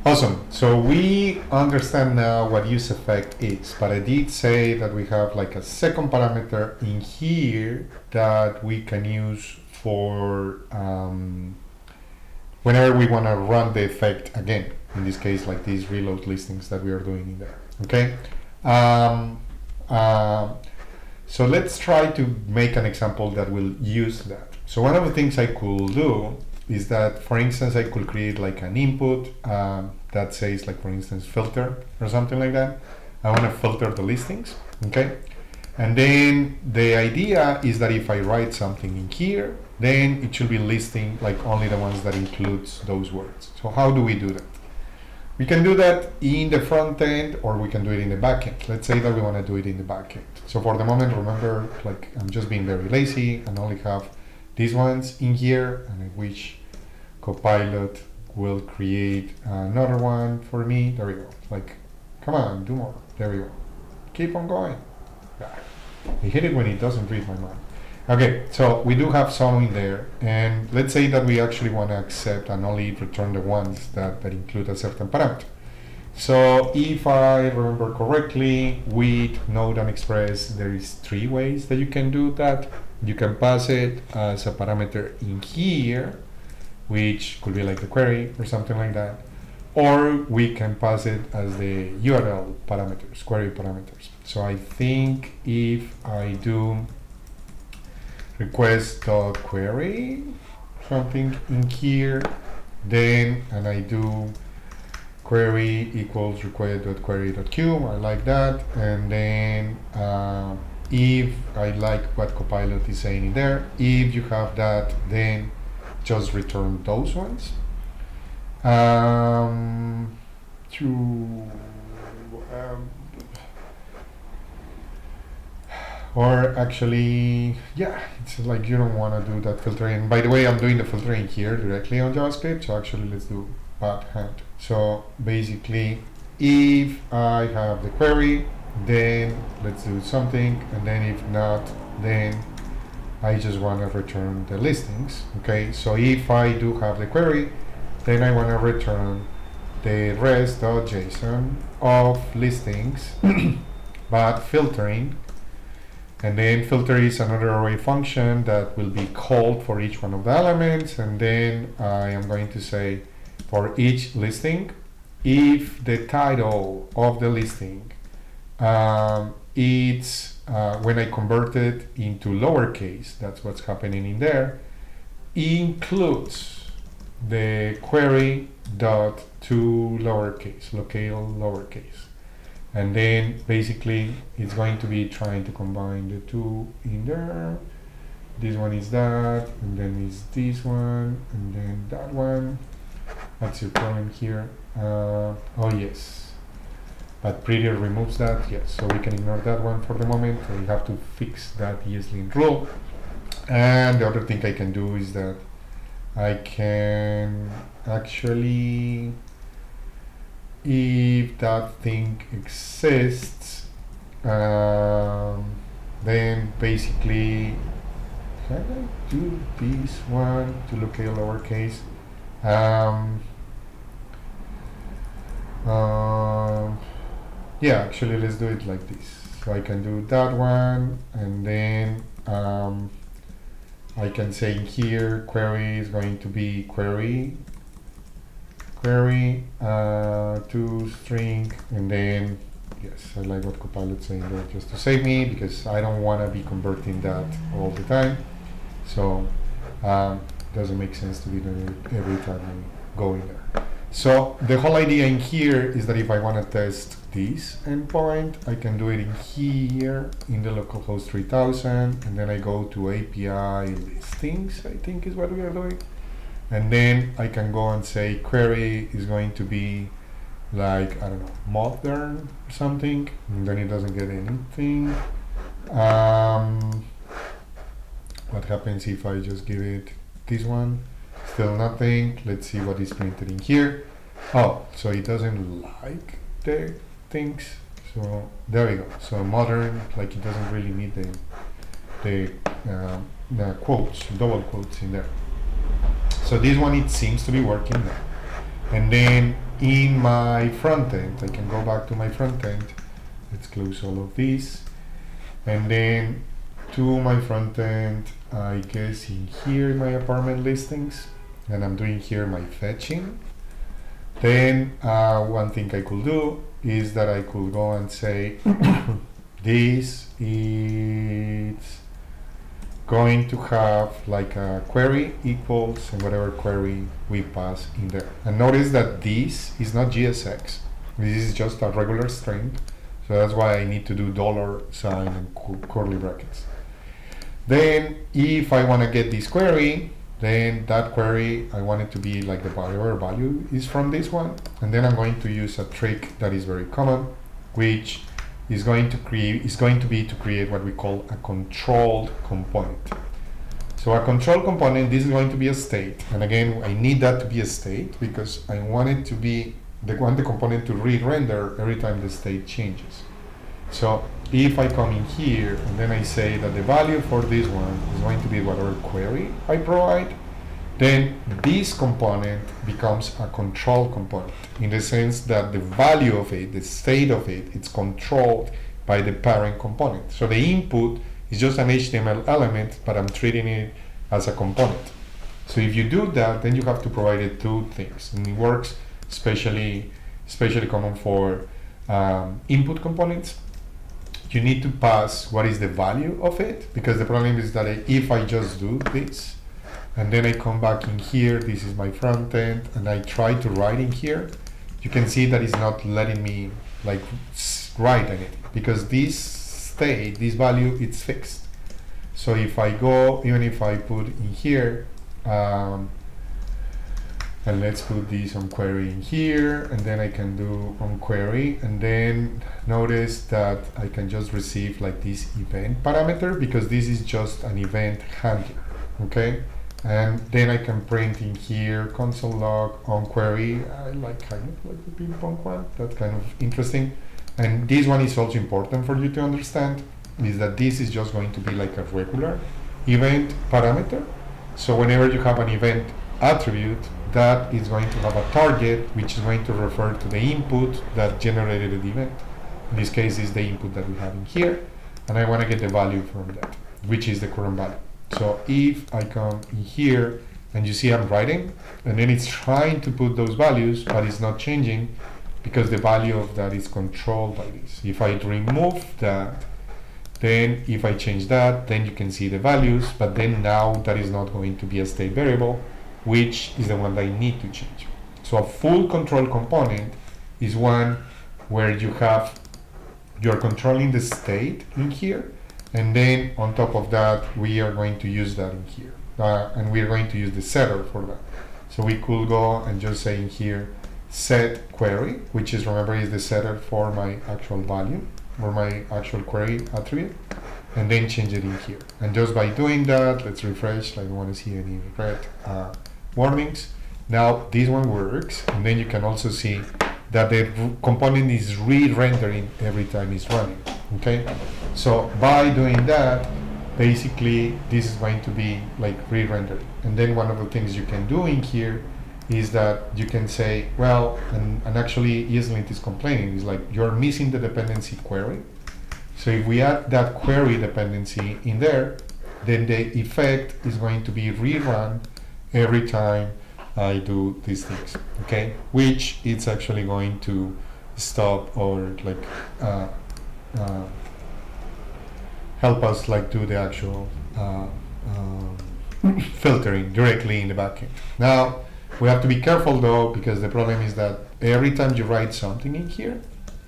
Awesome. So we understand now what useEffect is, but I did say that we have like a second parameter in here that we can use for whenever we want to run the effect again. In this case, like these reload listings that we are doing in there. Okay. Um, uh, so let's try to make an example that will use that. So one of the things I could do is that, for instance, I could create like an input that says, like, for instance, filter or something like that. I want to filter the listings, okay? And then the idea is that if I write something in here, then it should be listing like only the ones that includes those words. So how do we do that? We can do that in the front end, or we can do it in the back end. Let's say that we want to do it in the back end. So for the moment, remember, like, I'm just being very lazy and only have these ones in here, and I wish Copilot will create another one for me. There we go. Like, come on, do more. There we go. Keep on going. I hate it when it doesn't read my mind. Okay, so we do have some in there, and let's say that we actually want to accept and only return the ones that include a certain parameter. So if I remember correctly, with Node and Express, there is 3 ways that you can do that. You can pass it as a parameter in here, which could be like the query or something like that. Or we can pass it as the URL parameters, query parameters. So I think if I do request.query, something in here, then, and I do query equals request.query.q, I like that. And then if I like what Copilot is saying in there, if you have that, then just return those ones. Or actually, yeah, it's like you don't want to do that filtering. By the way, I'm doing the filtering here directly on JavaScript. So actually, let's do backhand. So basically, if I have the query, then let's do something. And then if not, then I just want to return the listings. Okay, so if I do have the query, then I want to return the rest.json of listings, but filtering. And then filter is another array function that will be called for each one of the elements. And then I am going to say for each listing, if the title of the listing it's when I convert it into lowercase, that's what's happening in there, includes the query dot to lowercase, locale lowercase. And then basically it's going to be trying to combine the two in there. This one is that, and then is this one, and then that one. What's your problem here? Oh yes, but Prettier removes that. Yes, so we can ignore that one for the moment. We have to fix that ESLint rule. And the other thing I can do is that I can actually, if that thing exists, then basically, can I do this one to locale lowercase? Yeah, actually, let's do it like this. So I can do that one, and then I can say in here, query is going to be query to string, and then yes, I like what Copilot's saying there, just to save me, because I don't want to be converting that all the time. So doesn't make sense to be doing it every time I go in there. So the whole idea in here is that if I want to test this endpoint, I can do it in here in the localhost 3000, and then I go to API listings, I think is what we are doing. And then I can go and say query is going to be like, I don't know, modern or something, and then it doesn't get anything. What happens if I just give it this one? Still nothing. Let's see what is printed in here. Oh, so it doesn't like the things. So there we go. So modern, like it doesn't really need the quotes, double quotes in there. So this one, it seems to be working now. And then in my front end, I can go back to my front end. Let's close all of these. And then to my front end, I guess in here my apartment listings, and I'm doing here my fetching. Then one thing I could do is that I could go and say this is going to have like a query equals and whatever query we pass in there. And notice that this is not GSX. This is just a regular string. So that's why I need to do $sign and curly brackets. Then if I want to get this query, then that query, I want it to be like the whatever value is from this one. And then I'm going to use a trick that is very common, which is going to be to create what we call a controlled component. So a control component, this is going to be a state. And again, I need that to be a state because I want it to be the component to re-render every time the state changes. So if I come in here and then I say that the value for this one is going to be whatever query I provide, then this component becomes a control component in the sense that the value of it, the state of it, it's controlled by the parent component. So the input is just an HTML element, but I'm treating it as a component. So if you do that, then you have to provide it two things, and it works especially common for input components. You need to pass what is the value of it, because the problem is that if I just do this, and then I come back in here, this is my front end, and I try to write in here, you can see that it's not letting me like write anything, because this state, this value, it's fixed. So if I go, even if I put in here, and let's put this on query in here, and then I can do on query, and then notice that I can just receive like this event parameter, because this is just an event handler, okay? And then I can print in here console log on query. I like kind of like the ping pong one, that's kind of interesting. And this one is also important for you to understand, is that this is just going to be like a regular event parameter. So whenever you have an event attribute, that is going to have a target, which is going to refer to the input that generated the event. In this case, is the input that we have in here, and I want to get the value from that, which is the current value. So if I come in here, and you see I'm writing, and then it's trying to put those values, but it's not changing, because the value of that is controlled by this. If I remove that, then if I change that, then you can see the values, but then now that is not going to be a state variable, which is the one that I need to change. So a full control component is one where you're controlling the state in here, and then on top of that, we are going to use that in here. And we're going to use the setter for that. So we could go and just say in here, set query, which is, remember, is the setter for my actual value, or my actual query attribute, and then change it in here. And just by doing that, let's refresh. I don't want to see any red warnings. Now this one works, and then you can also see that the component is re-rendering every time it's running. Okay, so by doing that, basically this is going to be like re-rendering. And then one of the things you can do in here is that you can say, well, and actually ESLint is complaining, is like you're missing the dependency query. So if we add that query dependency in there, then the effect is going to be rerun every time I do these things, okay? Which it's actually going to stop or like help us like do the actual filtering directly in the backend. Now, we have to be careful though, because the problem is that every time you write something in here,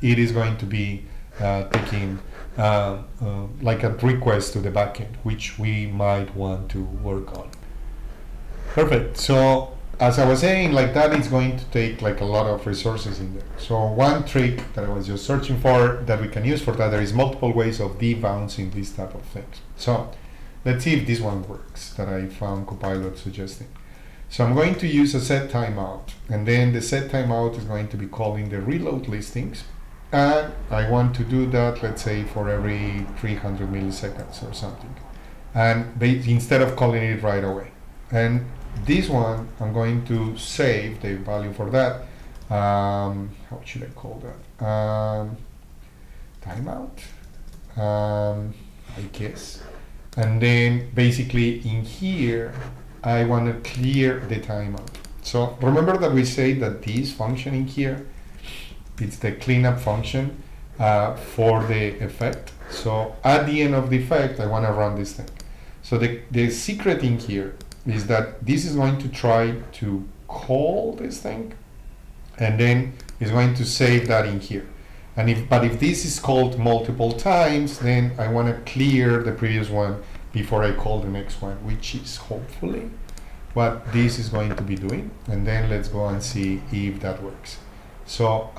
it is going to be taking like a request to the backend, which we might want to work on. Perfect. So as I was saying, like that is going to take like a lot of resources in there. So one trick that I was just searching for that we can use for that, there is multiple ways of debouncing these type of things. So let's see if this one works that I found Copilot suggesting. So I'm going to use a set timeout, and then the set timeout is going to be calling the reload listings, and I want to do that, let's say, for every 300 milliseconds or something, and instead of calling it right away. And this one, I'm going to save the value for that, how should I call that? Timeout, I guess. And then basically in here, I want to clear the timeout. So remember that we say that this function in here, it's the cleanup function for the effect. So at the end of the effect, I want to run this thing. So the secret in here is that this is going to try to call this thing, and then it's going to save that in here. And if this is called multiple times, then I want to clear the previous one before I call the next one, which is hopefully what this is going to be doing. And then let's go and see if that works. So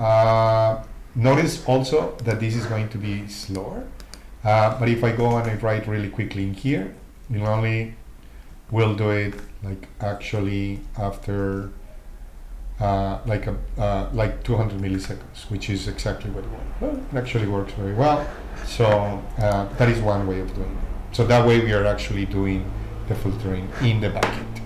notice also that this is going to be slower. But if I go and I write really quickly in here, it only will do it like actually after like 200 milliseconds, which is exactly what we want. Well, it actually works very well. So that is one way of doing it. So that way we are actually doing the filtering in the backend.